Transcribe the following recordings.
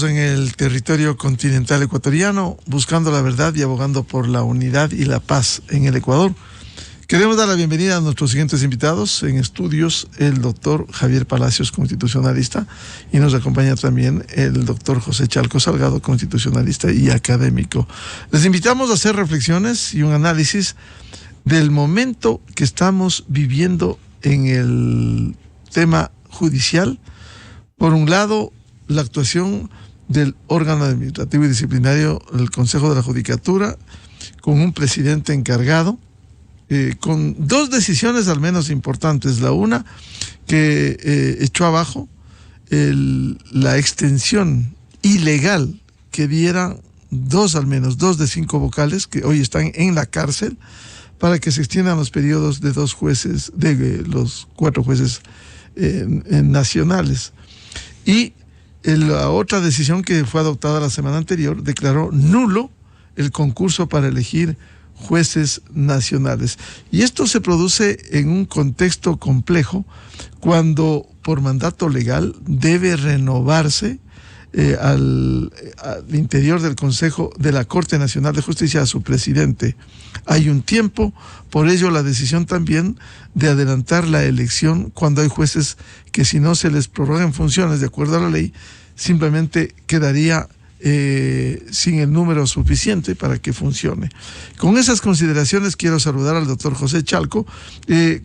En el territorio continental ecuatoriano, buscando la verdad y abogando por la unidad y la paz en el Ecuador. Queremos dar la bienvenida a nuestros siguientes invitados. En estudios, el doctor Javier Palacios, constitucionalista, y nos acompaña también el doctor José Chalco Salgado, constitucionalista y académico. Les invitamos a hacer reflexiones y un análisis del momento que estamos viviendo en el tema judicial. Por un lado, la actuación del órgano administrativo y disciplinario, el Consejo de la Judicatura, con un presidente encargado, con dos decisiones al menos importantes. La una, que echó abajo la extensión ilegal que diera al menos dos de 5 vocales que hoy están en la cárcel, para que se extiendan los periodos de los 4 jueces nacionales. Y la otra decisión que fue adoptada la semana anterior declaró nulo el concurso para elegir jueces nacionales. Y esto se produce en un contexto complejo cuando por mandato legal debe renovarse al interior del Consejo de la Corte Nacional de Justicia a su presidente. Hay un tiempo, por ello la decisión también de adelantar la elección cuando hay jueces que, si no se les prorrogan funciones de acuerdo a la ley, simplemente quedaría sin el número suficiente para que funcione. Con esas consideraciones quiero saludar al doctor José Chalco.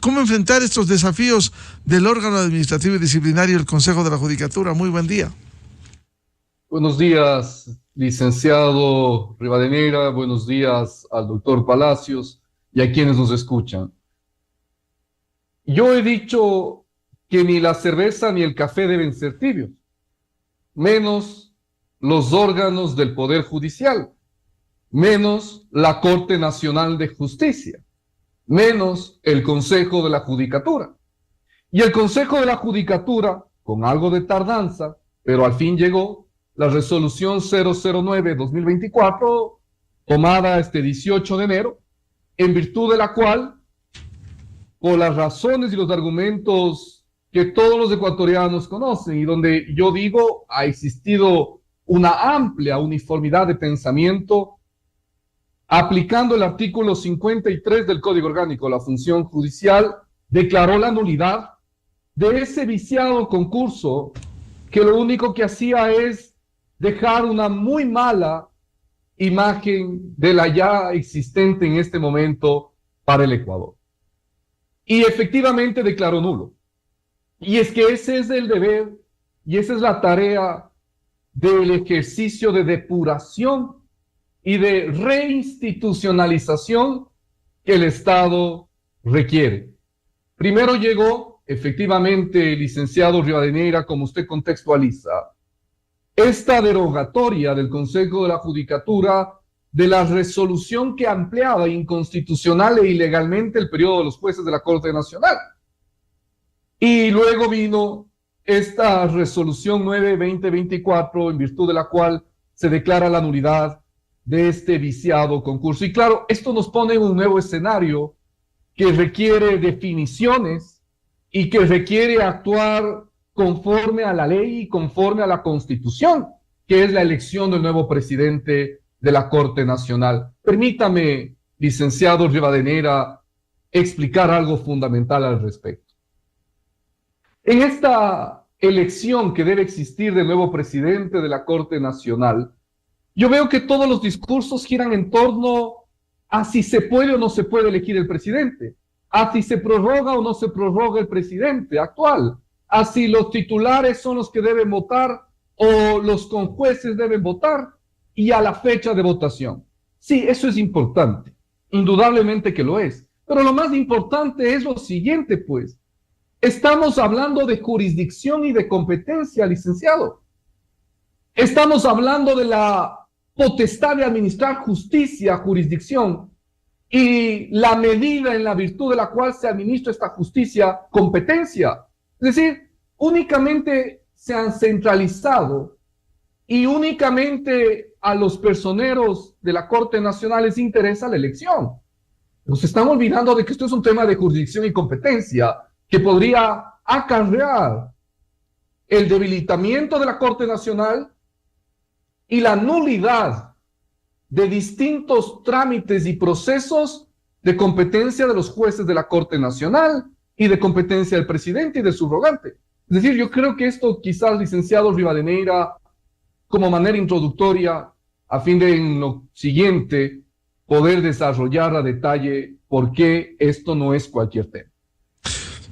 ¿Cómo enfrentar estos desafíos del órgano administrativo y disciplinario del Consejo de la Judicatura? Muy buen día. Buenos días, licenciado Rivadeneira. Buenos días al doctor Palacios y a quienes nos escuchan. Yo he dicho que ni la cerveza ni el café deben ser tibios, menos los órganos del Poder Judicial, menos la Corte Nacional de Justicia, menos el Consejo de la Judicatura. Y el Consejo de la Judicatura, con algo de tardanza, pero al fin llegó, la resolución 009-2024, tomada este 18 de enero, en virtud de la cual, por las razones y los argumentos que todos los ecuatorianos conocen, y donde yo digo ha existido una amplia uniformidad de pensamiento, aplicando el artículo 53 del Código Orgánico de la Función Judicial, declaró la nulidad de ese viciado concurso que lo único que hacía es dejar una muy mala imagen de la ya existente en este momento para el Ecuador. Y efectivamente declaró nulo. Y es que ese es el deber y esa es la tarea del ejercicio de depuración y de reinstitucionalización que el Estado requiere. Primero llegó, efectivamente, licenciado Rivadeneira, como usted contextualiza, esta derogatoria del Consejo de la Judicatura de la resolución que ampliaba inconstitucional e ilegalmente el periodo de los jueces de la Corte Nacional. Y luego vino esta resolución 9-2024, en virtud de la cual se declara la nulidad de este viciado concurso. Y claro, esto nos pone en un nuevo escenario que requiere definiciones y que requiere actuar conforme a la ley y conforme a la Constitución, que es la elección del nuevo presidente de la Corte Nacional. Permítame, licenciado Rivadeneira, explicar algo fundamental al respecto. En esta elección que debe existir del nuevo presidente de la Corte Nacional, yo veo que todos los discursos giran en torno a si se puede o no se puede elegir el presidente, a si se prorroga o no se prorroga el presidente actual, a si los titulares son los que deben votar o los conjueces deben votar, y a la fecha de votación. Sí, eso es importante, indudablemente que lo es, pero lo más importante es lo siguiente, pues. Estamos hablando de jurisdicción y de competencia, licenciado. Estamos hablando de la potestad de administrar justicia, jurisdicción, y la medida en la virtud de la cual se administra esta justicia, competencia. Es decir, únicamente se han centralizado y únicamente a los personeros de la Corte Nacional les interesa la elección. Nos estamos olvidando de que esto es un tema de jurisdicción y competencia que podría acarrear el debilitamiento de la Corte Nacional y la nulidad de distintos trámites y procesos de competencia de los jueces de la Corte Nacional y de competencia del presidente y del subrogante. Es decir, yo creo que esto quizás, licenciado Rivadeneira, como manera introductoria, a fin de en lo siguiente poder desarrollar a detalle por qué esto no es cualquier tema.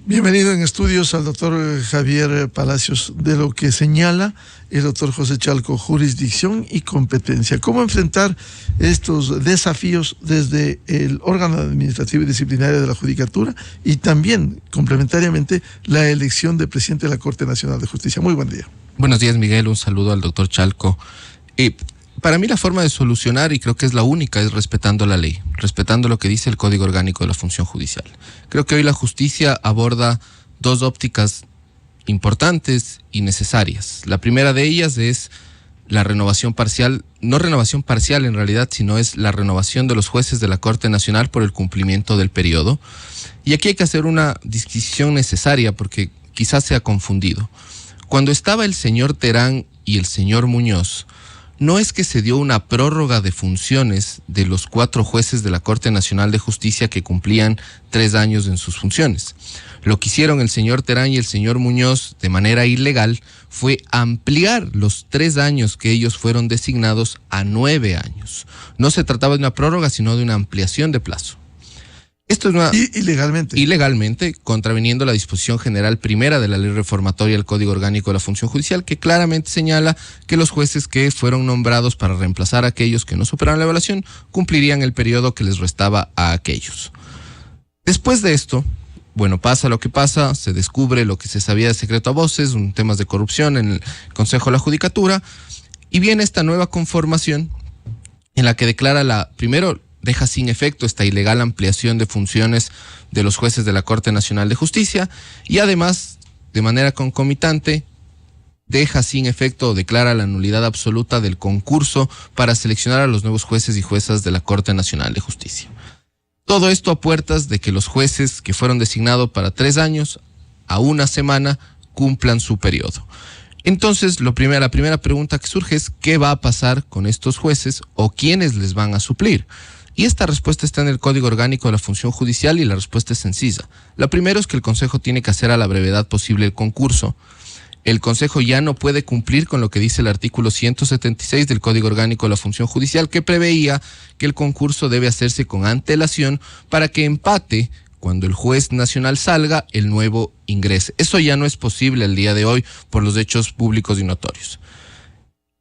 Bienvenido en estudios al doctor Javier Palacios. De lo que señala el doctor José Chalco, jurisdicción y competencia. ¿Cómo enfrentar estos desafíos desde el órgano administrativo y disciplinario de la Judicatura y también, complementariamente, la elección de presidente de la Corte Nacional de Justicia? Muy buen día. Buenos días, Miguel. Un saludo al doctor Chalco. Para mí la forma de solucionar, y creo que es la única, es respetando la ley, respetando lo que dice el Código Orgánico de la Función Judicial. Creo que hoy la justicia aborda dos ópticas importantes y necesarias. La primera de ellas es la renovación parcial, no renovación parcial en realidad, sino es la renovación de los jueces de la Corte Nacional por el cumplimiento del periodo. Y aquí hay que hacer una distinción necesaria porque quizás se ha confundido. Cuando estaba el señor Terán y el señor Muñoz, no es que se dio una prórroga de funciones de los 4 jueces de la Corte Nacional de Justicia que cumplían 3 años en sus funciones. Lo que hicieron el señor Terán y el señor Muñoz de manera ilegal fue ampliar los 3 años que ellos fueron designados a 9 años. No se trataba de una prórroga, sino de una ampliación de plazo. Esto es ilegalmente, contraviniendo la disposición general primera de la ley reformatoria del Código Orgánico de la Función Judicial, que claramente señala que los jueces que fueron nombrados para reemplazar a aquellos que no superaron la evaluación cumplirían el periodo que les restaba a aquellos. Después de esto, bueno, pasa lo que pasa, se descubre lo que se sabía de secreto a voces, temas de corrupción en el Consejo de la Judicatura, y viene esta nueva conformación en la que declara primero deja sin efecto esta ilegal ampliación de funciones de los jueces de la Corte Nacional de Justicia y además, de manera concomitante, deja sin efecto o declara la nulidad absoluta del concurso para seleccionar a los nuevos jueces y juezas de la Corte Nacional de Justicia. Todo esto a puertas de que los jueces que fueron designados para 3 años, a 1 semana, cumplan su periodo. Entonces, la primera pregunta que surge es ¿qué va a pasar con estos jueces o quiénes les van a suplir? Y esta respuesta está en el Código Orgánico de la Función Judicial y la respuesta es sencilla. La primera es que el Consejo tiene que hacer a la brevedad posible el concurso. El Consejo ya no puede cumplir con lo que dice el artículo 176 del Código Orgánico de la Función Judicial, que preveía que el concurso debe hacerse con antelación para que empate cuando el juez nacional salga, el nuevo ingrese. Eso ya no es posible el día de hoy por los hechos públicos y notorios.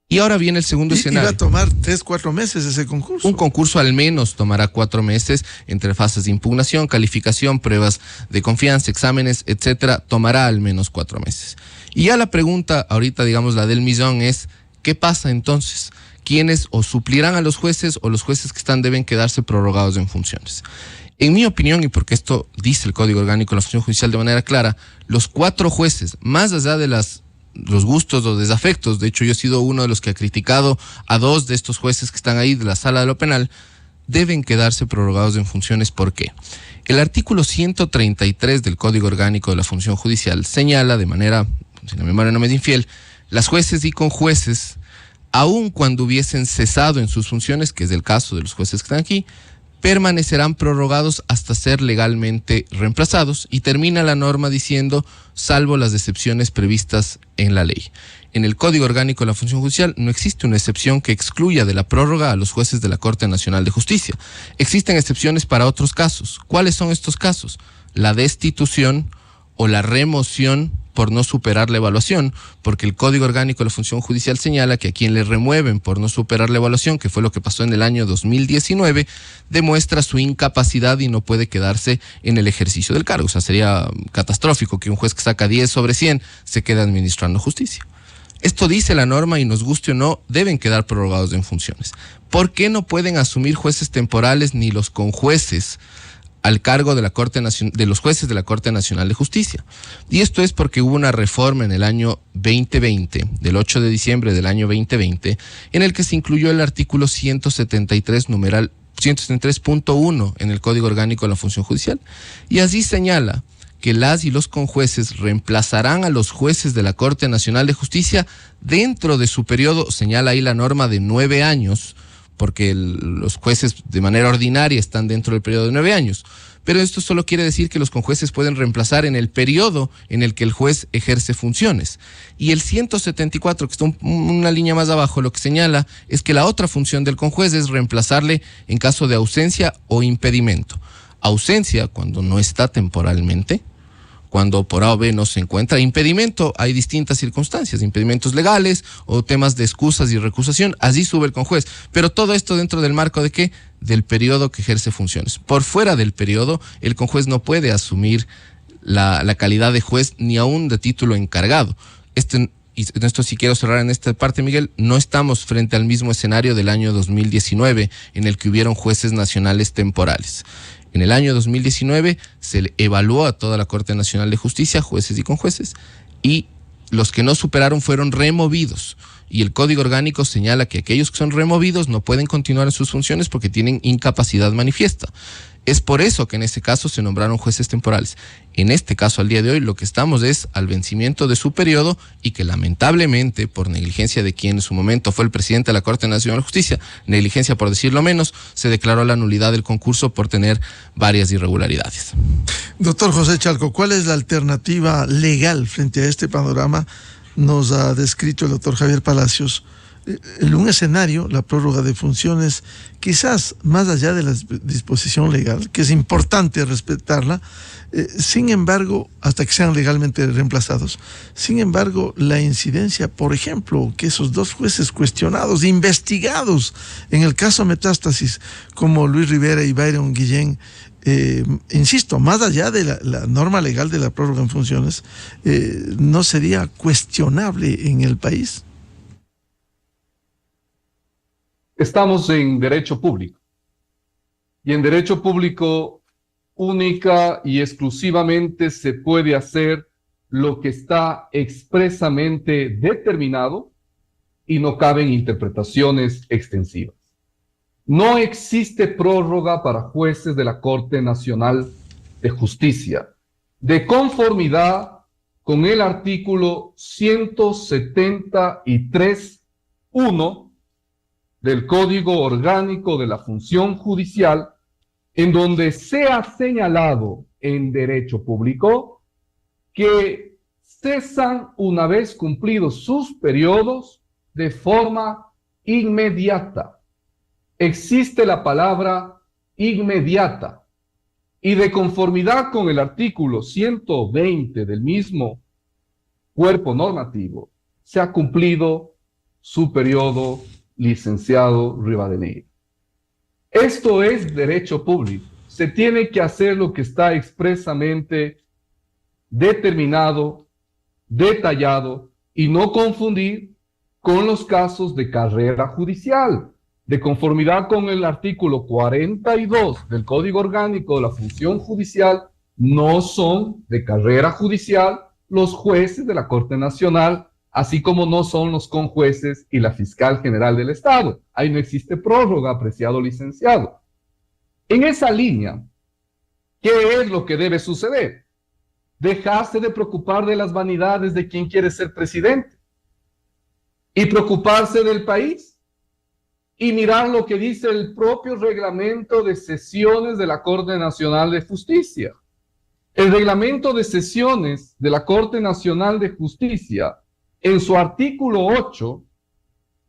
Y ahora viene el segundo escenario. ¿Y va a tomar 3-4 meses ese concurso? Un concurso al menos tomará 4 meses entre fases de impugnación, calificación, pruebas de confianza, exámenes, etcétera. Tomará al menos 4 meses. Y ya la pregunta, ahorita digamos la del millón, es ¿qué pasa entonces? ¿Quiénes o suplirán a los jueces o los jueces que están deben quedarse prorrogados en funciones? En mi opinión, y porque esto dice el Código Orgánico de la Función Judicial de manera clara, los 4 jueces, más allá de los gustos o desafectos, de hecho yo he sido uno de los que ha criticado a 2 de estos jueces que están ahí de la Sala de lo Penal, deben quedarse prorrogados en funciones. ¿Por qué? El artículo 133 del Código Orgánico de la Función Judicial señala de manera, si la memoria no me es infiel, las jueces y conjueces, aun cuando hubiesen cesado en sus funciones, que es el caso de los jueces que están aquí, permanecerán prorrogados hasta ser legalmente reemplazados, y termina la norma diciendo salvo las excepciones previstas en la ley. En el Código Orgánico de la Función Judicial no existe una excepción que excluya de la prórroga a los jueces de la Corte Nacional de Justicia. Existen excepciones para otros casos. ¿Cuáles son estos casos? La destitución o la remoción por no superar la evaluación, porque el Código Orgánico de la Función Judicial señala que a quien le remueven por no superar la evaluación, que fue lo que pasó en el año 2019, demuestra su incapacidad y no puede quedarse en el ejercicio del cargo. O sea, sería catastrófico que un juez que saca 10 sobre 100 se quede administrando justicia. Esto dice la norma y nos guste o no, deben quedar prorrogados en funciones. ¿Por qué no pueden asumir jueces temporales ni los conjueces al cargo de los jueces de la Corte Nacional de Justicia? Y esto es porque hubo una reforma en el año 2020, del 8 de diciembre del año 2020, en el que se incluyó el artículo 173.1 en el Código Orgánico de la Función Judicial. Y así señala que las y los conjueces reemplazarán a los jueces de la Corte Nacional de Justicia dentro de su periodo, señala ahí la norma de 9 años, porque los jueces de manera ordinaria están dentro del periodo de 9 años. Pero esto solo quiere decir que los conjueces pueden reemplazar en el periodo en el que el juez ejerce funciones. Y el 174, que está una línea más abajo, lo que señala es que la otra función del conjuez es reemplazarle en caso de ausencia o impedimento. Ausencia cuando no está temporalmente, cuando por A o B no se encuentra. Impedimento, hay distintas circunstancias, impedimentos legales o temas de excusas y recusación, así sube el conjuez. Pero todo esto dentro del marco de ¿qué? Del periodo que ejerce funciones. Por fuera del periodo, el conjuez no puede asumir la calidad de juez ni aún de título encargado. Y esto sí quiero cerrar en esta parte, Miguel, no estamos frente al mismo escenario del año 2019 en el que hubieron jueces nacionales temporales. En el año 2019 se le evaluó a toda la Corte Nacional de Justicia, jueces y conjueces, y los que no superaron fueron removidos. Y el Código Orgánico señala que aquellos que son removidos no pueden continuar en sus funciones porque tienen incapacidad manifiesta. Es por eso que en ese caso se nombraron jueces temporales. En este caso, al día de hoy, lo que estamos es al vencimiento de su periodo y que lamentablemente, por negligencia de quien en su momento fue el presidente de la Corte Nacional de Justicia, negligencia por decirlo menos, se declaró la nulidad del concurso por tener varias irregularidades. Doctor José Chalco, ¿cuál es la alternativa legal frente a este panorama? Nos ha descrito el doctor Javier Palacios un escenario, la prórroga de funciones, quizás más allá de la disposición legal, que es importante respetarla, sin embargo, hasta que sean legalmente reemplazados. Sin embargo, la incidencia, por ejemplo, que esos dos jueces cuestionados, investigados en el caso Metástasis, como Luis Rivera y Byron Guillén, insisto, más allá de la norma legal de la prórroga en funciones, ¿no sería cuestionable en el país? Estamos en derecho público. Y en derecho público, única y exclusivamente se puede hacer lo que está expresamente determinado y no caben interpretaciones extensivas. No existe prórroga para jueces de la Corte Nacional de Justicia, de conformidad con el artículo 173.1 del Código Orgánico de la Función Judicial, en donde se ha señalado en derecho público que cesan una vez cumplidos sus periodos de forma inmediata. Existe la palabra inmediata y de conformidad con el artículo 120 del mismo cuerpo normativo, se ha cumplido su periodo, licenciado Rivadeneira. Esto es derecho público. Se tiene que hacer lo que está expresamente determinado, detallado y no confundir con los casos de carrera judicial. De conformidad con el artículo 42 del Código Orgánico de la Función Judicial, no son de carrera judicial los jueces de la Corte Nacional, así como no son los conjueces y la fiscal general del Estado. Ahí no existe prórroga, apreciado licenciado. En esa línea, ¿qué es lo que debe suceder? Dejarse de preocupar de las vanidades de quien quiere ser presidente y preocuparse del país y mirar lo que dice el propio reglamento de sesiones de la Corte Nacional de Justicia. El reglamento de sesiones de la Corte Nacional de Justicia, en su artículo 8,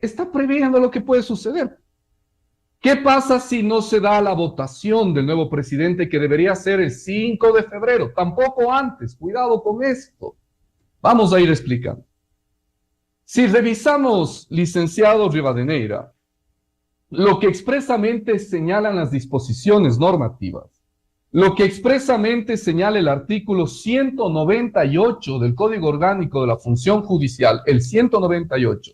está previendo lo que puede suceder. ¿Qué pasa si no se da la votación del nuevo presidente, que debería ser el 5 de febrero? Tampoco antes. Cuidado con esto. Vamos a ir explicando. Si revisamos, licenciado Rivadeneira, lo que expresamente señalan las disposiciones normativas, lo que expresamente señala el artículo 198 del Código Orgánico de la Función Judicial, el 198,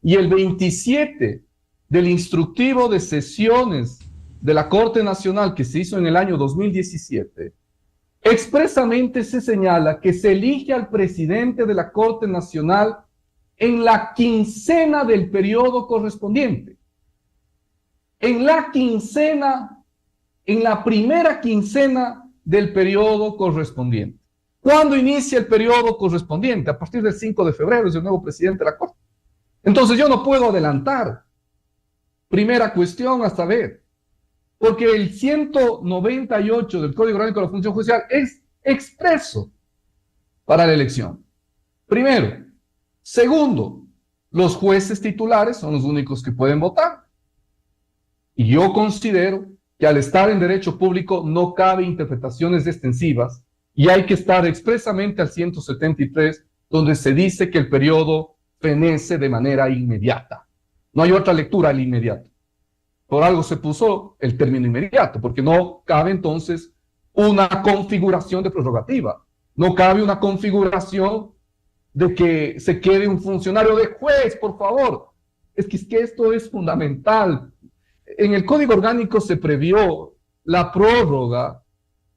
y el 27 del instructivo de sesiones de la Corte Nacional que se hizo en el año 2017, expresamente se señala que se elige al presidente de la Corte Nacional en la quincena del periodo correspondiente. En la quincena, en la primera quincena del periodo correspondiente. ¿Cuándo inicia el periodo correspondiente? A partir del 5 de febrero es el nuevo presidente de la Corte. Entonces yo no puedo adelantar. Primera cuestión a saber, porque el 198 del Código Orgánico de la Función Judicial es expreso para la elección. Primero. Segundo, los jueces titulares son los únicos que pueden votar. Y yo considero que al estar en derecho público no cabe interpretaciones extensivas y hay que estar expresamente al 173, donde se dice que el periodo fenece de manera inmediata. No hay otra lectura al inmediato. Por algo se puso el término inmediato, porque no cabe entonces una configuración de prerrogativa. No cabe una configuración de que se quede un funcionario de juez, por favor. Es que esto es fundamental. En el Código Orgánico se previó la prórroga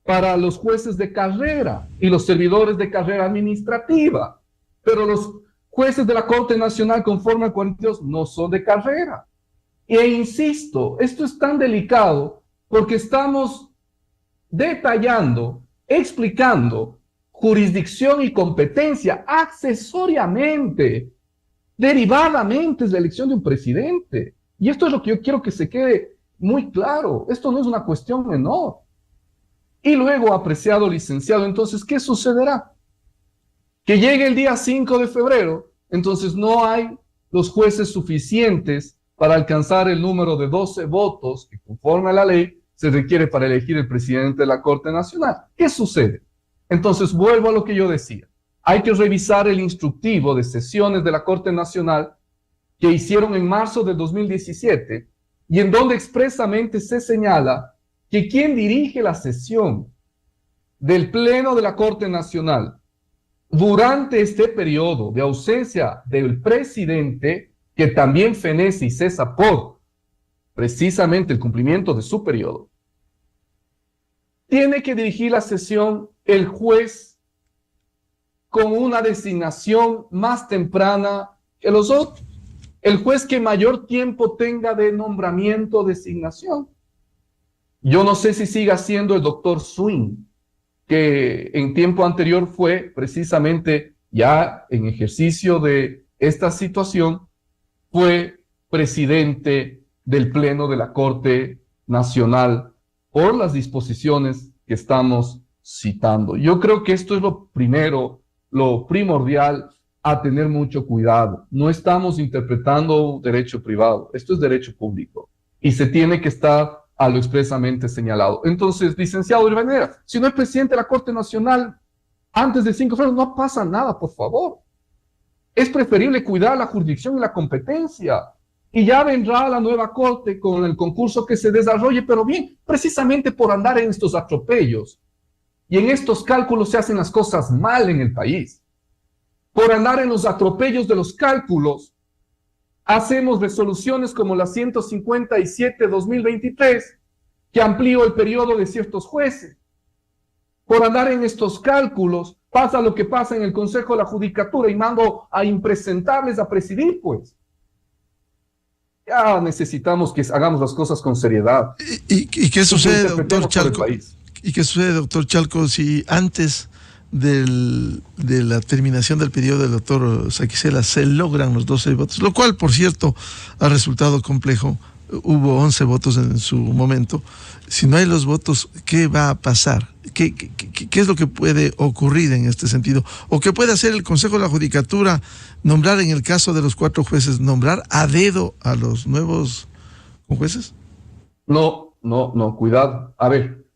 para los jueces de carrera y los servidores de carrera administrativa, pero los jueces de la Corte Nacional conforme al 42 no son de carrera. E insisto, esto es tan delicado porque estamos detallando, explicando jurisdicción y competencia accesoriamente, derivadamente es la elección de un presidente. Y esto es lo que yo quiero que se quede muy claro. Esto no es una cuestión menor. Y luego, apreciado licenciado, entonces, ¿qué sucederá? Que llegue el día 5 de febrero, entonces no hay los jueces suficientes para alcanzar el número de 12 votos que conforme a la ley se requiere para elegir el presidente de la Corte Nacional. ¿Qué sucede? Entonces vuelvo a lo que yo decía. Hay que revisar el instructivo de sesiones de la Corte Nacional que hicieron en marzo de 2017 y en donde expresamente se señala que quien dirige la sesión del Pleno de la Corte Nacional durante este periodo de ausencia del presidente, que también fenece y cesa por precisamente el cumplimiento de su periodo, tiene que dirigir la sesión el juez con una designación más temprana que los otros. El juez que mayor tiempo tenga de nombramiento o designación. Yo no sé si siga siendo el doctor Swing, que en tiempo anterior fue precisamente ya en ejercicio de esta situación, fue presidente del Pleno de la Corte Nacional por las disposiciones que estamos citando. Yo creo que esto es lo primero, lo primordial a tener mucho cuidado. No estamos interpretando derecho privado, esto es derecho público y se tiene que estar a lo expresamente señalado. Entonces, licenciado Rivadeneira, si no es presidente de la Corte Nacional antes del 5 de febrero, no pasa nada, por favor. Es preferible cuidar la jurisdicción y la competencia. Y ya vendrá la nueva Corte con el concurso que se desarrolle, pero bien, precisamente por andar en estos atropellos. Y en estos cálculos se hacen las cosas mal en el país. Por andar en los atropellos de los cálculos, hacemos resoluciones como la 157-2023, que amplió el periodo de ciertos jueces. Por andar en estos cálculos, pasa lo que pasa en el Consejo de la Judicatura y mando a impresentables a presidir, pues. Ya necesitamos que hagamos las cosas con seriedad. ¿Y qué sucede, doctor Chalco? ¿Y qué sucede, doctor Chalco, si antes de la terminación del periodo del doctor Saquicela se logran los 12 votos? Lo cual, por cierto, ha resultado complejo. Hubo 11 votos en su momento. Si no hay los votos, ¿qué va a pasar? ¿Qué es lo que puede ocurrir en este sentido? ¿O qué puede hacer el Consejo de la Judicatura? ¿Nombrar, en el caso de los 4 jueces, nombrar a dedo a los nuevos jueces? No, cuidado. A ver,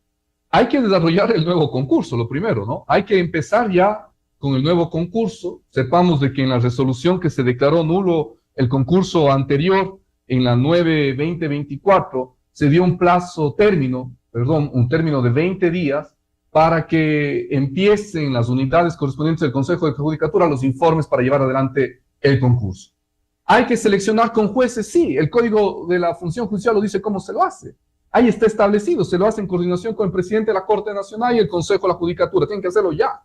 hay que desarrollar el nuevo concurso, lo primero, ¿no? Hay que empezar ya con el nuevo concurso. Sepamos de que en la resolución que se declaró nulo el concurso anterior, en la 9-2024, se dio un término de 20 días para que empiecen las unidades correspondientes del Consejo de Judicatura los informes para llevar adelante el concurso. ¿Hay que seleccionar con jueces? Sí, el Código de la Función Judicial lo dice cómo se lo hace. Ahí está establecido, se lo hace en coordinación con el presidente de la Corte Nacional y el Consejo de la Judicatura. Tienen que hacerlo ya.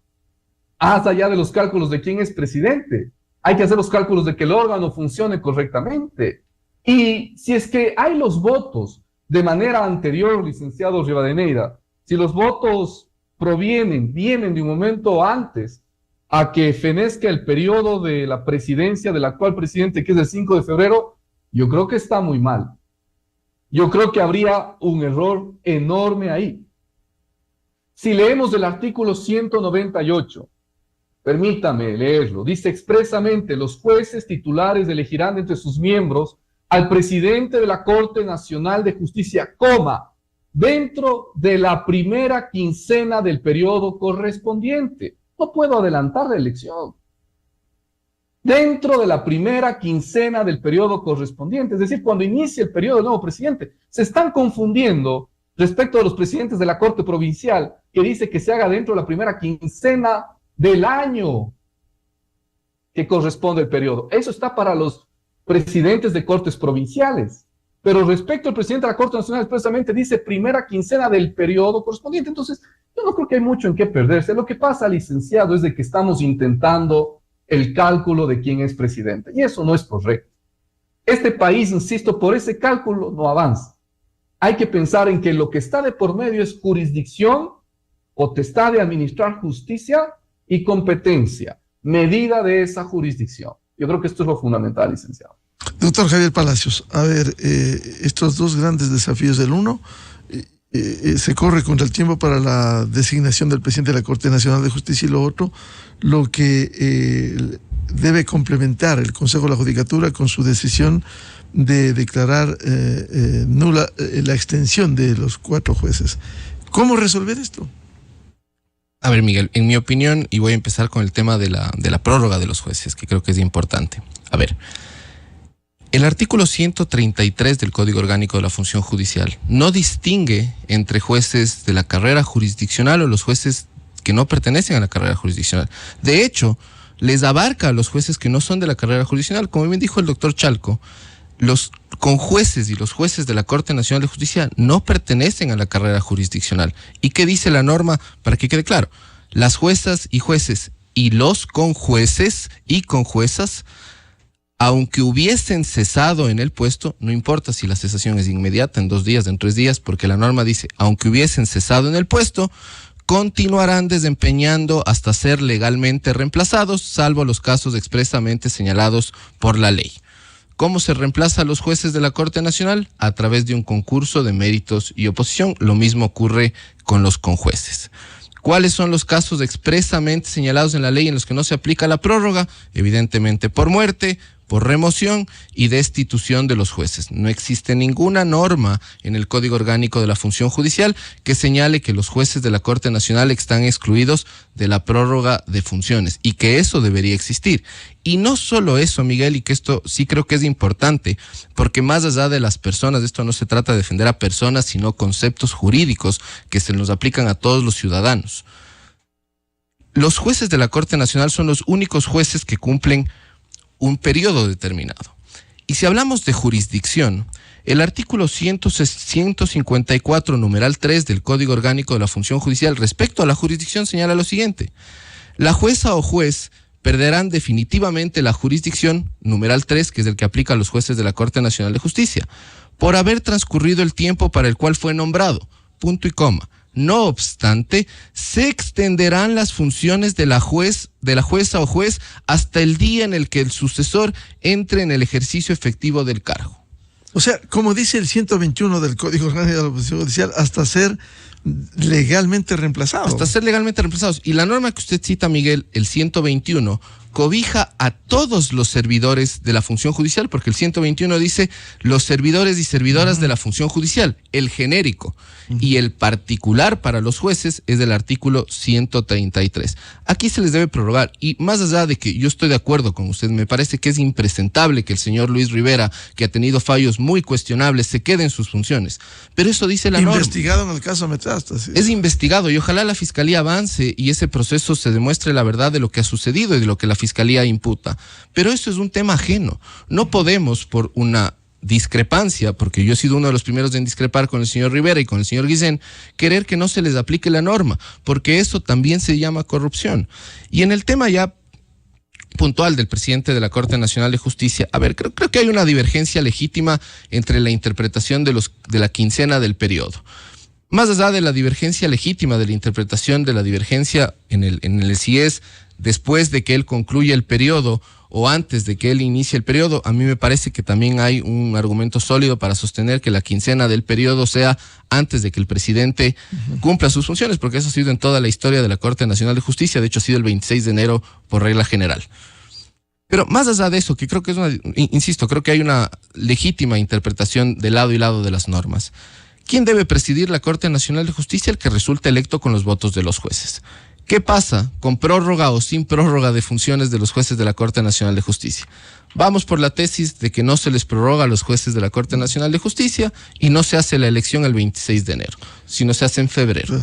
Hasta allá de los cálculos de quién es presidente. Hay que hacer los cálculos de que el órgano funcione correctamente. Y si es que hay los votos de manera anterior, licenciado Rivadeneira, si los votos vienen de un momento antes a que fenezca el periodo de la presidencia del actual presidente, que es el 5 de febrero, yo creo que está muy mal. Yo creo que habría un error enorme ahí. Si leemos el artículo 198, permítame leerlo, dice expresamente: los jueces titulares elegirán entre sus miembros al presidente de la Corte Nacional de Justicia, dentro de la primera quincena del periodo correspondiente. No puedo adelantar la elección. Dentro de la primera quincena del periodo correspondiente, es decir, cuando inicie el periodo del nuevo presidente. Se están confundiendo respecto a los presidentes de la Corte Provincial, que dice que se haga dentro de la primera quincena del año que corresponde el periodo. Eso está para los presidentes de cortes provinciales. Pero respecto al presidente de la Corte Nacional, expresamente dice primera quincena del periodo correspondiente. Entonces, yo no creo que hay mucho en qué perderse. Lo que pasa, licenciado, es de que estamos intentando el cálculo de quién es presidente. Y eso no es correcto. Este país, insisto, por ese cálculo no avanza. Hay que pensar en que lo que está de por medio es jurisdicción, potestad de administrar justicia y competencia, medida de esa jurisdicción. Yo creo que esto es lo fundamental, licenciado. Doctor Javier Palacios, a ver, estos dos grandes desafíos. El uno, se corre contra el tiempo para la designación del presidente de la Corte Nacional de Justicia, y lo otro, lo que debe complementar el Consejo de la Judicatura con su decisión de declarar nula la extensión de los 4 jueces. ¿Cómo resolver esto? A ver, Miguel, en mi opinión, y voy a empezar con el tema de la prórroga de los jueces, que creo que es importante. A ver, el artículo 133 del Código Orgánico de la Función Judicial no distingue entre jueces de la carrera jurisdiccional o los jueces que no pertenecen a la carrera jurisdiccional. De hecho, les abarca a los jueces que no son de la carrera jurisdiccional. Como bien dijo el doctor Chalco, los conjueces y los jueces de la Corte Nacional de Justicia no pertenecen a la carrera jurisdiccional. ¿Y qué dice la norma? Para que quede claro, las juezas y jueces y los conjueces y conjuezas, aunque hubiesen cesado en el puesto, no importa si la cesación es inmediata, en 2 días, en 3 días, porque la norma dice, aunque hubiesen cesado en el puesto, continuarán desempeñando hasta ser legalmente reemplazados, salvo los casos expresamente señalados por la ley. ¿Cómo se reemplaza a los jueces de la Corte Nacional? A través de un concurso de méritos y oposición. Lo mismo ocurre con los conjueces. ¿Cuáles son los casos expresamente señalados en la ley en los que no se aplica la prórroga? Evidentemente por muerte, por remoción y destitución de los jueces. No existe ninguna norma en el Código Orgánico de la Función Judicial que señale que los jueces de la Corte Nacional están excluidos de la prórroga de funciones, y que eso debería existir. Y no solo eso, Miguel, y que esto sí creo que es importante, porque más allá de las personas, esto no se trata de defender a personas, sino conceptos jurídicos que se nos aplican a todos los ciudadanos. Los jueces de la Corte Nacional son los únicos jueces que cumplen un periodo determinado. Y si hablamos de jurisdicción, el artículo 154, numeral 3 del Código Orgánico de la Función Judicial respecto a la jurisdicción señala lo siguiente: la jueza o juez perderán definitivamente la jurisdicción, numeral 3, que es el que aplica a los jueces de la Corte Nacional de Justicia, por haber transcurrido el tiempo para el cual fue nombrado, punto y coma. No obstante, se extenderán las funciones de la jueza o juez hasta el día en el que el sucesor entre en el ejercicio efectivo del cargo. O sea, como dice el 121 del Código Orgánico de la Función Judicial, hasta ser legalmente reemplazados. Hasta ser legalmente reemplazados. Y la norma que usted cita, Miguel, el 121, cobija a todos los servidores de la función judicial, porque el 121 dice los servidores y servidoras de la función judicial, el genérico, y el particular para los jueces es del artículo 133. Aquí se les debe prorrogar, y más allá de que yo estoy de acuerdo con usted, me parece que es impresentable que el señor Luis Rivera, que ha tenido fallos muy cuestionables, se quede en sus funciones. Pero eso dice la norma. Investigado en el caso Metástasis. Es investigado, y ojalá la Fiscalía avance y ese proceso se demuestre la verdad de lo que ha sucedido y de lo que la Fiscalía imputa. Pero eso es un tema ajeno. No podemos, por una discrepancia, porque yo he sido uno de los primeros en discrepar con el señor Rivera y con el señor Guisén, querer que no se les aplique la norma, porque eso también se llama corrupción. Y en el tema ya puntual del presidente de la Corte Nacional de Justicia, a ver, creo que hay una divergencia legítima entre la interpretación de la quincena del periodo. Más allá de la divergencia legítima, de la interpretación de la divergencia en el si es después de que él concluya el periodo o antes de que él inicie el periodo, a mí me parece que también hay un argumento sólido para sostener que la quincena del periodo sea antes de que el presidente cumpla sus funciones, porque eso ha sido en toda la historia de la Corte Nacional de Justicia, de hecho ha sido el 26 de enero por regla general. Pero más allá de eso, que creo que es insisto, creo que hay una legítima interpretación de lado y lado de las normas. ¿Quién debe presidir la Corte Nacional de Justicia? El que resulte electo con los votos de los jueces. ¿Qué pasa con prórroga o sin prórroga de funciones de los jueces de la Corte Nacional de Justicia? Vamos por la tesis de que no se les prorroga a los jueces de la Corte Nacional de Justicia y no se hace la elección el 26 de enero, sino se hace en febrero.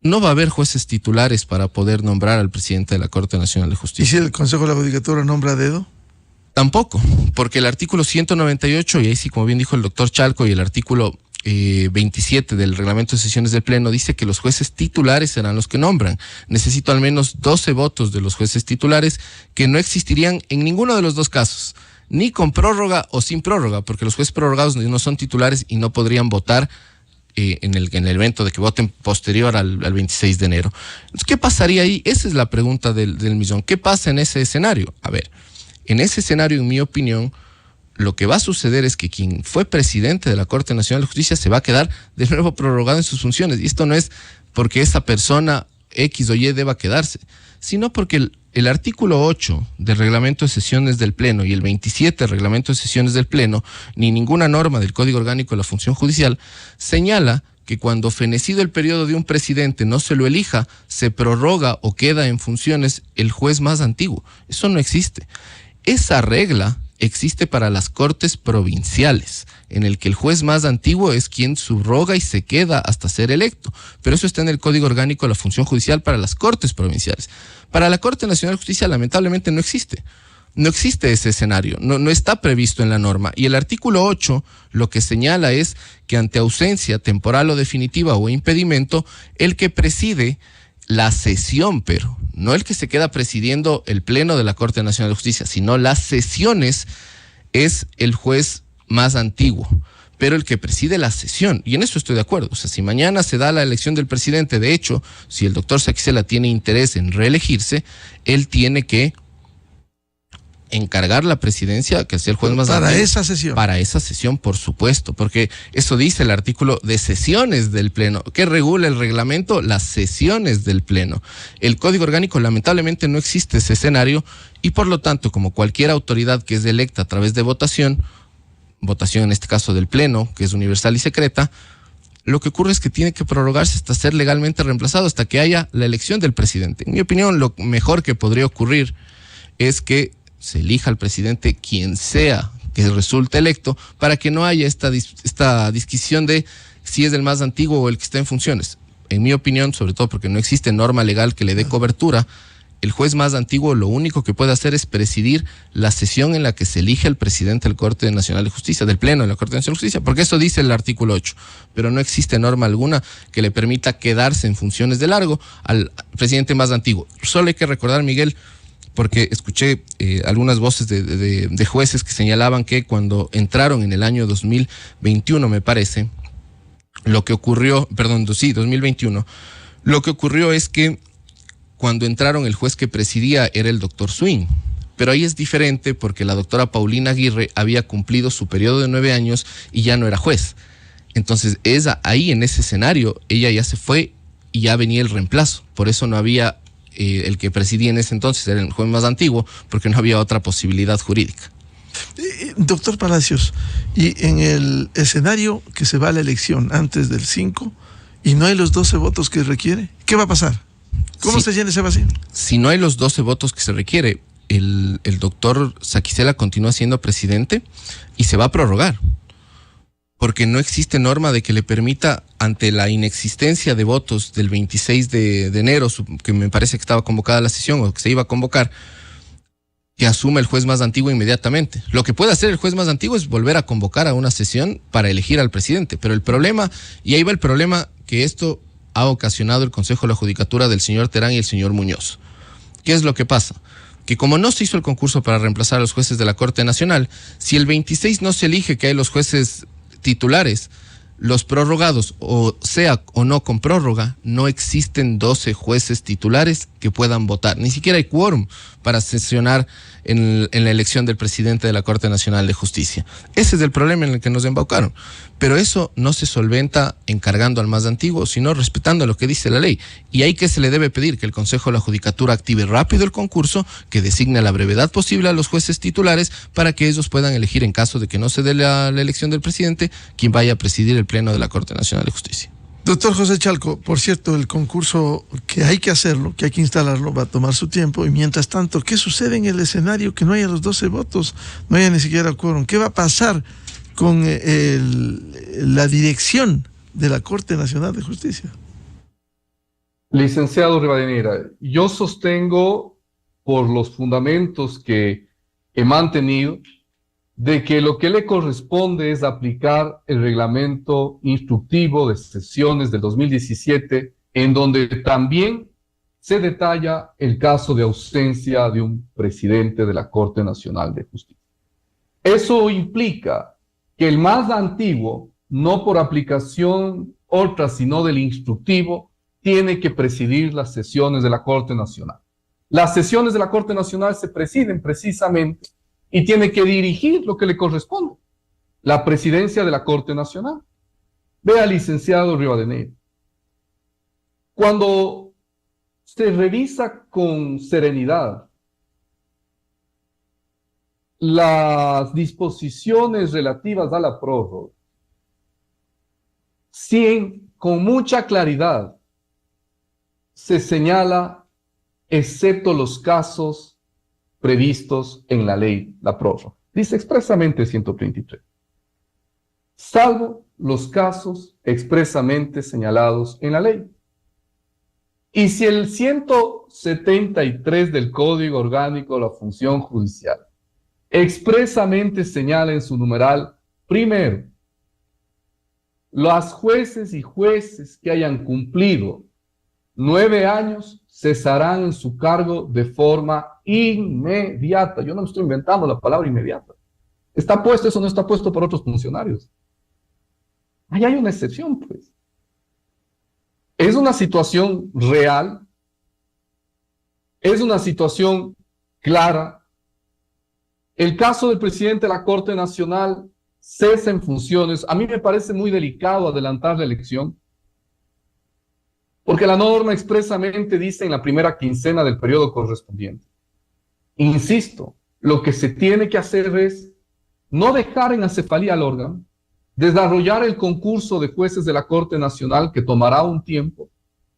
No va a haber jueces titulares para poder nombrar al presidente de la Corte Nacional de Justicia. ¿Y si el Consejo de la Judicatura nombra a dedo? Tampoco, porque el artículo 198, y ahí sí, como bien dijo el doctor Chalco, y el artículo 27 del reglamento de sesiones del Pleno dice que los jueces titulares serán los que nombran. Necesito al menos 12 votos de los jueces titulares que no existirían en ninguno de los dos casos, ni con prórroga o sin prórroga, porque los jueces prorrogados no son titulares y no podrían votar en el evento de que voten posterior al 26 de enero. Entonces, ¿qué pasaría ahí? Esa es la pregunta del millón. ¿Qué pasa en ese escenario? A ver, en ese escenario, en mi opinión, lo que va a suceder es que quien fue presidente de la Corte Nacional de Justicia se va a quedar de nuevo prorrogado en sus funciones. Y esto no es porque esa persona X o Y deba quedarse, sino porque el artículo 8 del reglamento de sesiones del Pleno y el 27 del reglamento de sesiones del Pleno, ni ninguna norma del Código Orgánico de la Función Judicial, señala que cuando fenecido el periodo de un presidente no se lo elija, se prorroga o queda en funciones el juez más antiguo. Eso no existe. Esa regla existe para las cortes provinciales, en el que el juez más antiguo es quien subroga y se queda hasta ser electo. Pero eso está en el Código Orgánico de la Función Judicial para las cortes provinciales. Para la Corte Nacional de Justicia, lamentablemente, no existe. No existe ese escenario, no está previsto en la norma. Y el artículo 8 lo que señala es que ante ausencia temporal o definitiva o impedimento, el que preside la sesión, pero no el que se queda presidiendo el Pleno de la Corte Nacional de Justicia, sino las sesiones, es el juez más antiguo, pero el que preside la sesión, y en eso estoy de acuerdo. O sea, si mañana se da la elección del presidente, de hecho, si el doctor Saquicela tiene interés en reelegirse, él tiene que encargar la presidencia, que sea el juez más para antiguo. Esa sesión. Para esa sesión, por supuesto, porque eso dice el artículo de sesiones del Pleno, que regula el reglamento, las sesiones del Pleno. El Código Orgánico, lamentablemente, no existe ese escenario y por lo tanto, como cualquier autoridad que es electa a través de votación en este caso del Pleno, que es universal y secreta, lo que ocurre es que tiene que prorrogarse hasta ser legalmente reemplazado, hasta que haya la elección del presidente. En mi opinión, lo mejor que podría ocurrir es que se elija al presidente quien sea que resulte electo, para que no haya esta disquisición de si es el más antiguo o el que está en funciones. En mi opinión, sobre todo porque no existe norma legal que le dé cobertura, el juez más antiguo lo único que puede hacer es presidir la sesión en la que se elige al presidente del Corte Nacional de Justicia, del Pleno de la Corte Nacional de Justicia, porque eso dice el artículo 8, pero no existe norma alguna que le permita quedarse en funciones de largo al presidente más antiguo. Solo hay que recordar, Miguel, porque escuché algunas voces de jueces que señalaban que cuando entraron en el año 2021, me parece, lo que ocurrió, 2021, lo que ocurrió es que cuando entraron el juez que presidía era el doctor Swing, pero ahí es diferente porque la doctora Paulina Aguirre había cumplido su periodo de 9 años y ya no era juez. Entonces ahí en ese escenario ella ya se fue y ya venía el reemplazo, por eso no había el que presidía en ese entonces, era el juez más antiguo, porque no había otra posibilidad jurídica. Doctor Palacios, y en el escenario que se va a la elección antes del 5 y no hay los 12 votos que requiere, ¿qué va a pasar? ¿Cómo se llena ese vacío? Si no hay los 12 votos que se requiere, el doctor Saquicela continúa siendo presidente y se va a prorrogar, porque no existe norma de que le permita, ante la inexistencia de votos del 26 de enero, que me parece que estaba convocada la sesión o que se iba a convocar, que asuma el juez más antiguo inmediatamente. Lo que puede hacer el juez más antiguo es volver a convocar a una sesión para elegir al presidente, pero el problema, y ahí va el problema, que esto ha ocasionado el Consejo de la Judicatura del señor Terán y el señor Muñoz. ¿Qué es lo que pasa? Que como no se hizo el concurso para reemplazar a los jueces de la Corte Nacional, si el 26 no se elige que hay los jueces titulares, los prorrogados, o sea o no con prórroga, no existen 12 jueces titulares que puedan votar. Ni siquiera hay quórum para sesionar en la elección del presidente de la Corte Nacional de Justicia. Ese es el problema en el que nos embaucaron. Pero eso no se solventa encargando al más antiguo, sino respetando lo que dice la ley. Y ahí que se le debe pedir que el Consejo de la Judicatura active rápido el concurso, que designe a la brevedad posible a los jueces titulares para que ellos puedan elegir, en caso de que no se dé la elección del presidente, quien vaya a presidir el Pleno de la Corte Nacional de Justicia. Doctor José Chalco, por cierto, el concurso, que hay que hacerlo, que hay que instalarlo, va a tomar su tiempo. Y mientras tanto, ¿qué sucede en el escenario que no haya los 12 votos? No haya ni siquiera quórum. ¿Qué va a pasar con la dirección de la Corte Nacional de Justicia? Licenciado Rivadeneira, yo sostengo, por los fundamentos que he mantenido, de que lo que le corresponde es aplicar el reglamento instructivo de sesiones del 2017, en donde también se detalla el caso de ausencia de un presidente de la Corte Nacional de Justicia. Eso implica que el más antiguo, no por aplicación otra, sino del instructivo, tiene que presidir las sesiones de la Corte Nacional. Las sesiones de la Corte Nacional se presiden precisamente y tiene que dirigir lo que le corresponde, la presidencia de la Corte Nacional. Vea, licenciado Rivadeneira, cuando se revisa con serenidad las disposiciones relativas a la prórroga, con mucha claridad se señala, excepto los casos previstos en la ley, la prórroga. Dice expresamente 133. Salvo los casos expresamente señalados en la ley. Y si el 173 del Código Orgánico de la Función Judicial expresamente señala en su numeral primero, los jueces y jueces que hayan cumplido 9 años cesarán en su cargo de forma inmediata. Yo no me estoy inventando la palabra inmediata. ¿Está puesto eso? No está puesto por otros funcionarios. Ahí hay una excepción, pues. Es una situación real, es una situación clara. El caso del presidente de la Corte Nacional cesa en funciones. A mí me parece muy delicado adelantar la elección, porque la norma expresamente dice en la primera quincena del periodo correspondiente. Insisto, lo que se tiene que hacer es no dejar en acefalía al órgano, desarrollar el concurso de jueces de la Corte Nacional, que tomará un tiempo,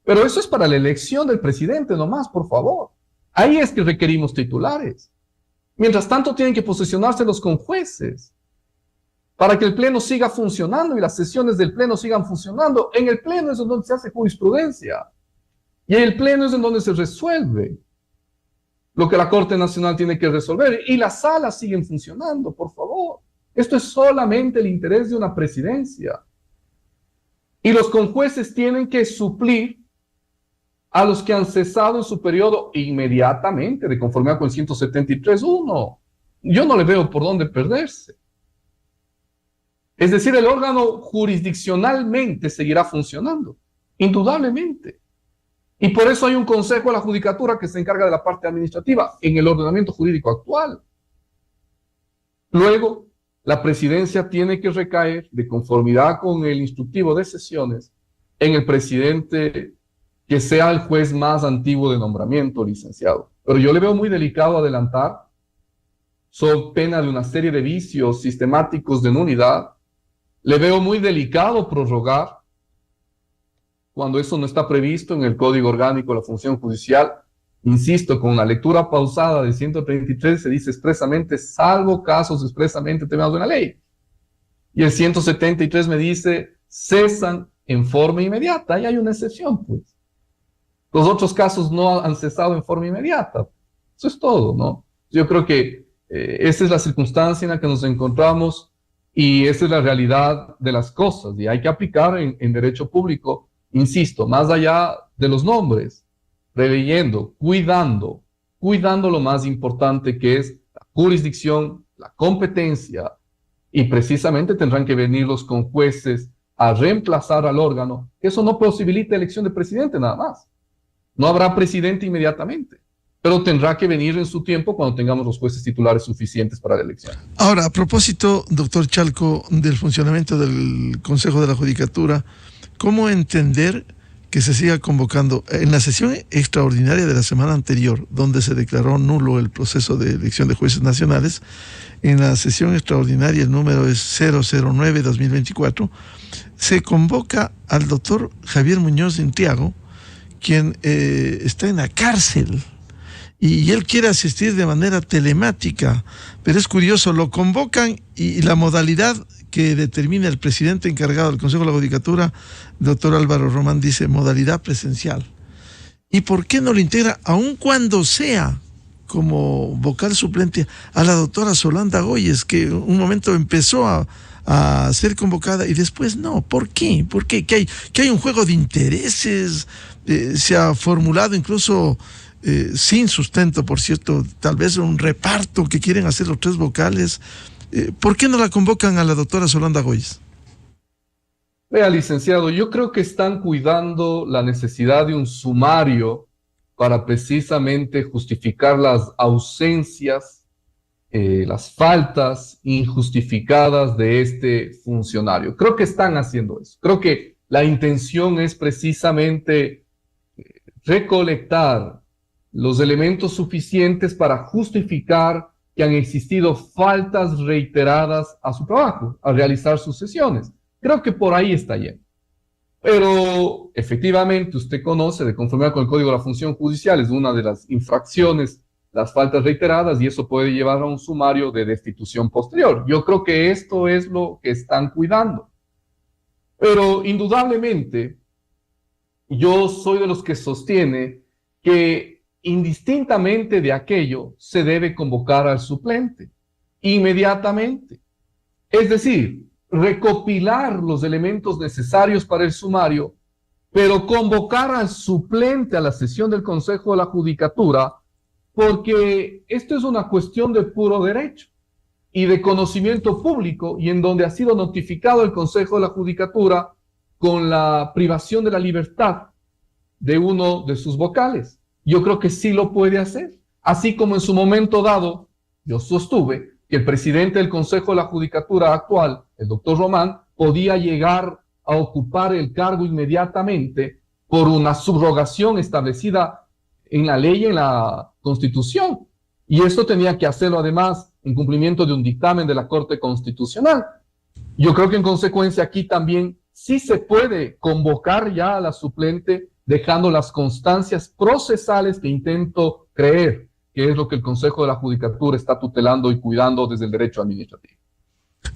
pero eso es para la elección del presidente nomás, por favor. Ahí es que requerimos titulares. Mientras tanto, tienen que posesionárselos con jueces, para que el Pleno siga funcionando y las sesiones del Pleno sigan funcionando. En el Pleno es donde se hace jurisprudencia, y en el Pleno es en donde se resuelve lo que la Corte Nacional tiene que resolver, y las salas siguen funcionando, por favor. Esto es solamente el interés de una presidencia. Y los conjueces tienen que suplir a los que han cesado en su periodo inmediatamente, de conformidad con el 173.1. Yo no le veo por dónde perderse. Es decir, el órgano jurisdiccionalmente seguirá funcionando, indudablemente. Y por eso hay un Consejo de la Judicatura que se encarga de la parte administrativa en el ordenamiento jurídico actual. Luego, la presidencia tiene que recaer, de conformidad con el instructivo de sesiones, en el presidente que sea el juez más antiguo de nombramiento, licenciado. Pero yo le veo muy delicado adelantar, sob pena de una serie de vicios sistemáticos de nulidad. Le veo muy delicado prorrogar cuando eso no está previsto en el Código Orgánico de la Función Judicial. Insisto, con la lectura pausada de 133 se dice expresamente, salvo casos expresamente determinados en la ley. Y el 173 me dice, cesan en forma inmediata. Ahí hay una excepción, pues. Los otros casos no han cesado en forma inmediata. Eso es todo, ¿no? Yo creo que esa es la circunstancia en la que nos encontramos y esa es la realidad de las cosas. Y hay que aplicar en derecho público, insisto, más allá de los nombres, preveyendo, cuidando lo más importante, que es la jurisdicción, la competencia, y precisamente tendrán que venir los conjueces a reemplazar al órgano, eso no posibilita elección de presidente nada más. No habrá presidente inmediatamente, pero tendrá que venir en su tiempo cuando tengamos los jueces titulares suficientes para la elección. Ahora, a propósito, doctor Chalco, del funcionamiento del Consejo de la Judicatura, ¿cómo entender que se siga convocando? En la sesión extraordinaria de la semana anterior, donde se declaró nulo el proceso de elección de jueces nacionales, en la sesión extraordinaria, el número es 009-2024, se convoca al doctor Javier Muñoz Intriago, quien está en la cárcel, y él quiere asistir de manera telemática, pero es curioso, lo convocan y la modalidad que determina el presidente encargado del Consejo de la Judicatura, doctor Álvaro Román, dice modalidad presencial. ¿Y por qué no lo integra, aun cuando sea como vocal suplente, a la doctora Solanda Goyes, que un momento empezó a ser convocada y después no? ¿Por qué? ¿Por qué? ¿Que hay un juego de intereses? Se ha formulado incluso sin sustento, por cierto, tal vez un reparto que quieren hacer los tres vocales. ¿Por qué no la convocan a la doctora Solanda Goyes? Vea, licenciado, yo creo que están cuidando la necesidad de un sumario para precisamente justificar las ausencias, las faltas injustificadas de este funcionario. Creo que están haciendo eso. Creo que la intención es precisamente recolectar los elementos suficientes para justificar que han existido faltas reiteradas a su trabajo, a realizar sus sesiones. Creo que por ahí está yendo. Pero efectivamente usted conoce, de conformidad con el Código de la Función Judicial, es una de las infracciones, las faltas reiteradas, y eso puede llevar a un sumario de destitución posterior. Yo creo que esto es lo que están cuidando. Pero indudablemente, yo soy de los que sostiene que indistintamente de aquello se debe convocar al suplente inmediatamente. Es decir, recopilar los elementos necesarios para el sumario, pero convocar al suplente a la sesión del Consejo de la Judicatura, porque esto es una cuestión de puro derecho y de conocimiento público, y en donde ha sido notificado el Consejo de la Judicatura con la privación de la libertad de uno de sus vocales. Yo creo que sí lo puede hacer, así como en su momento dado yo sostuve que el presidente del Consejo de la Judicatura actual, el doctor Román, podía llegar a ocupar el cargo inmediatamente por una subrogación establecida en la ley y en la Constitución. Y esto tenía que hacerlo además en cumplimiento de un dictamen de la Corte Constitucional. Yo creo que en consecuencia aquí también sí se puede convocar ya a la suplente, dejando las constancias procesales que intento creer que es lo que el Consejo de la Judicatura está tutelando y cuidando desde el derecho administrativo.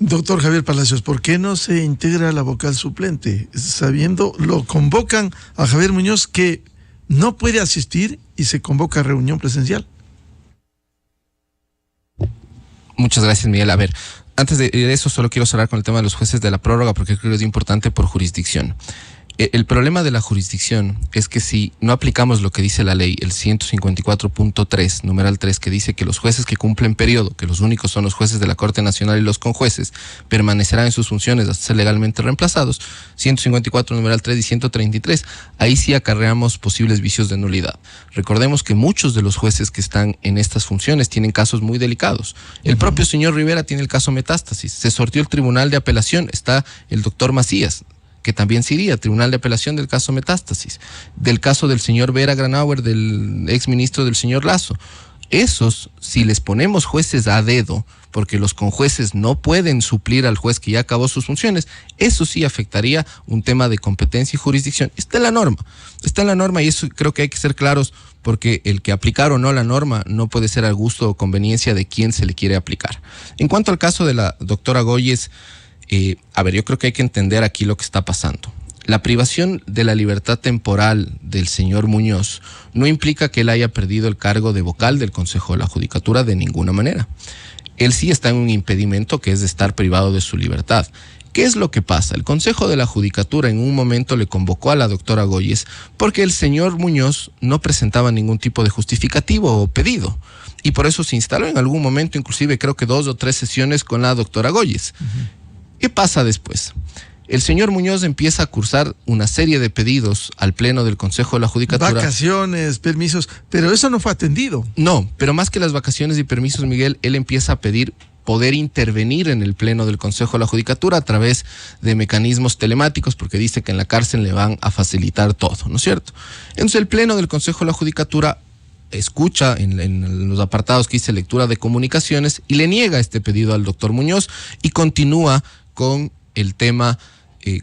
Doctor Javier Palacios, ¿por qué no se integra la vocal suplente? Sabiendo, lo convocan a Javier Muñoz, que no puede asistir, y se convoca a reunión presencial. Muchas gracias, Miguel. A ver, antes de eso solo quiero cerrar con el tema de los jueces de la prórroga, porque creo que es importante por jurisdicción. El problema de la jurisdicción es que si no aplicamos lo que dice la ley, el 154.3, numeral 3, que dice que los jueces que cumplen periodo, que los únicos son los jueces de la Corte Nacional y los conjueces, permanecerán en sus funciones hasta ser legalmente reemplazados, 154, numeral 3 y 133, ahí sí acarreamos posibles vicios de nulidad. Recordemos que muchos de los jueces que están en estas funciones tienen casos muy delicados. El propio señor Rivera tiene el caso Metástasis, se sortió el Tribunal de Apelación, está el doctor Macías, que también se iría, Tribunal de Apelación del caso Metástasis, del caso del señor Vera Granauer, del exministro del señor Lazo. Esos, si les ponemos jueces a dedo, porque los conjueces no pueden suplir al juez que ya acabó sus funciones, eso sí afectaría un tema de competencia y jurisdicción. Está en la norma y eso creo que hay que ser claros, porque el que aplicar o no la norma no puede ser al gusto o conveniencia de quien se le quiere aplicar. En cuanto al caso de la doctora Goyes, yo creo que hay que entender aquí lo que está pasando. La privación de la libertad temporal del señor Muñoz no implica que él haya perdido el cargo de vocal del Consejo de la Judicatura de ninguna manera. Él sí está en un impedimento, que es de estar privado de su libertad. ¿Qué es lo que pasa? El Consejo de la Judicatura en un momento le convocó a la doctora Goyes porque el señor Muñoz no presentaba ningún tipo de justificativo o pedido. Y por eso se instaló en algún momento, inclusive creo que 2 o 3 sesiones con la doctora Goyes. ¿Qué pasa después? El señor Muñoz empieza a cursar una serie de pedidos al Pleno del Consejo de la Judicatura. Vacaciones, permisos, pero eso no fue atendido. No, pero más que las vacaciones y permisos, Miguel, él empieza a pedir poder intervenir en el Pleno del Consejo de la Judicatura a través de mecanismos telemáticos, porque dice que en la cárcel le van a facilitar todo, ¿no es cierto? Entonces el Pleno del Consejo de la Judicatura escucha en los apartados que dice lectura de comunicaciones y le niega este pedido al doctor Muñoz y continúa con el tema,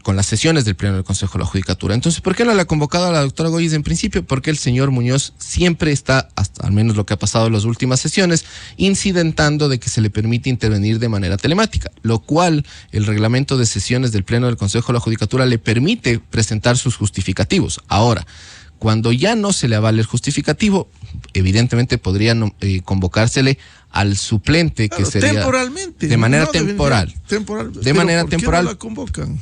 con las sesiones del Pleno del Consejo de la Judicatura. Entonces, ¿por qué no le ha convocado a la doctora Goyes en principio? Porque el señor Muñoz siempre está, hasta al menos lo que ha pasado en las últimas sesiones, incidentando de que se le permite intervenir de manera telemática, lo cual el reglamento de sesiones del Pleno del Consejo de la Judicatura le permite presentar sus justificativos. Ahora, cuando ya no se le avale el justificativo, evidentemente podría convocársele al suplente, que sería temporalmente, de manera temporal. De manera ¿por qué temporal. no la convocan?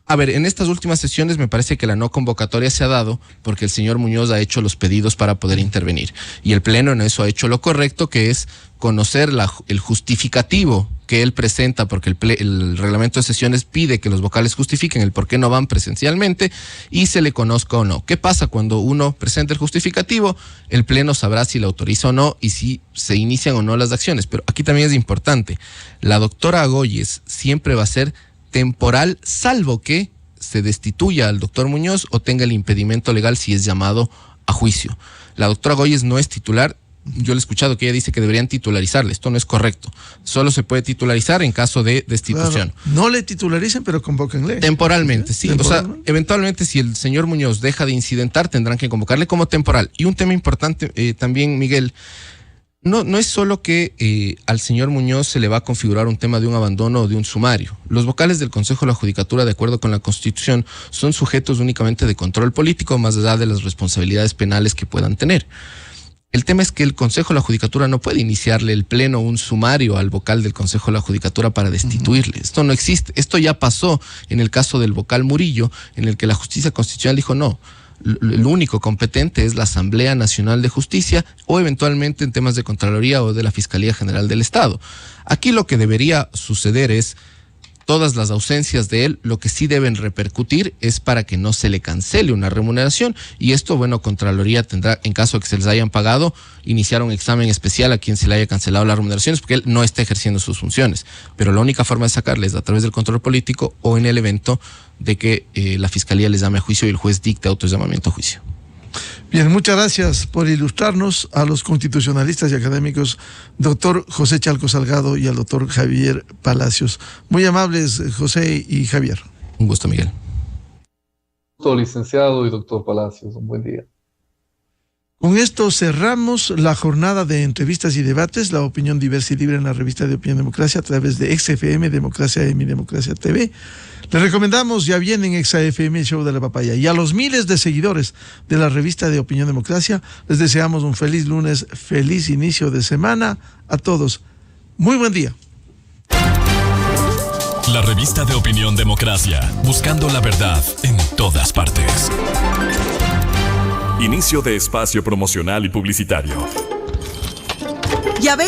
A ver, en estas últimas sesiones me parece que la no convocatoria se ha dado porque el señor Muñoz ha hecho los pedidos para poder intervenir. Y el Pleno en eso ha hecho lo correcto, que es conocer el justificativo que él presenta, porque el reglamento de sesiones pide que los vocales justifiquen el por qué no van presencialmente y se le conozca o no. ¿Qué pasa cuando uno presenta el justificativo? El Pleno sabrá si le autoriza o no y si se inician o no las acciones. Pero aquí también es importante, la doctora Goyes siempre va a ser temporal, salvo que se destituya al doctor Muñoz o tenga el impedimento legal si es llamado a juicio. La doctora Goyes no es titular. Yo le he escuchado que ella dice que deberían titularizarle. Esto no es correcto. Solo se puede titularizar en caso de destitución. Claro, no le titularicen, pero convóquenle. Temporalmente, sí. ¿Temporalmente? O sea, eventualmente si el señor Muñoz deja de incidentar, tendrán que convocarle como temporal. Y un tema importante también, Miguel, no es solo que al señor Muñoz se le va a configurar un tema de un abandono o de un sumario. Los vocales del Consejo de la Judicatura, de acuerdo con la Constitución, son sujetos únicamente de control político, más allá de las responsabilidades penales que puedan tener. El tema es que el Consejo de la Judicatura no puede iniciarle el Pleno un sumario al vocal del Consejo de la Judicatura para destituirle. Esto no existe. Esto ya pasó en el caso del vocal Murillo, en el que la Justicia Constitucional dijo no. El único competente es la Asamblea Nacional de Justicia o eventualmente en temas de Contraloría o de la Fiscalía General del Estado. Aquí lo que debería suceder es todas las ausencias de él, lo que sí deben repercutir es para que no se le cancele una remuneración y esto, bueno, Contraloría tendrá, en caso de que se les hayan pagado, iniciar un examen especial a quien se le haya cancelado las remuneraciones porque él no está ejerciendo sus funciones. Pero la única forma de sacarles a través del control político o en el evento de que la Fiscalía les llame a juicio y el juez dicte autollamamiento a juicio. Bien, muchas gracias por ilustrarnos a los constitucionalistas y académicos, doctor José Chalco Salgado y al doctor Javier Palacios. Muy amables, José y Javier. Un gusto, Miguel. Licenciado y doctor Palacios, un buen día. Con esto cerramos la jornada de entrevistas y debates, la opinión diversa y libre en la revista de Opinión Democracia a través de XFM, Democracia M y Democracia TV. Les recomendamos, ya viene en XFM el show de la papaya. Y a los miles de seguidores de la revista de Opinión Democracia, les deseamos un feliz lunes, feliz inicio de semana a todos. Muy buen día. La revista de Opinión Democracia, buscando la verdad en todas partes. Inicio de espacio promocional y publicitario.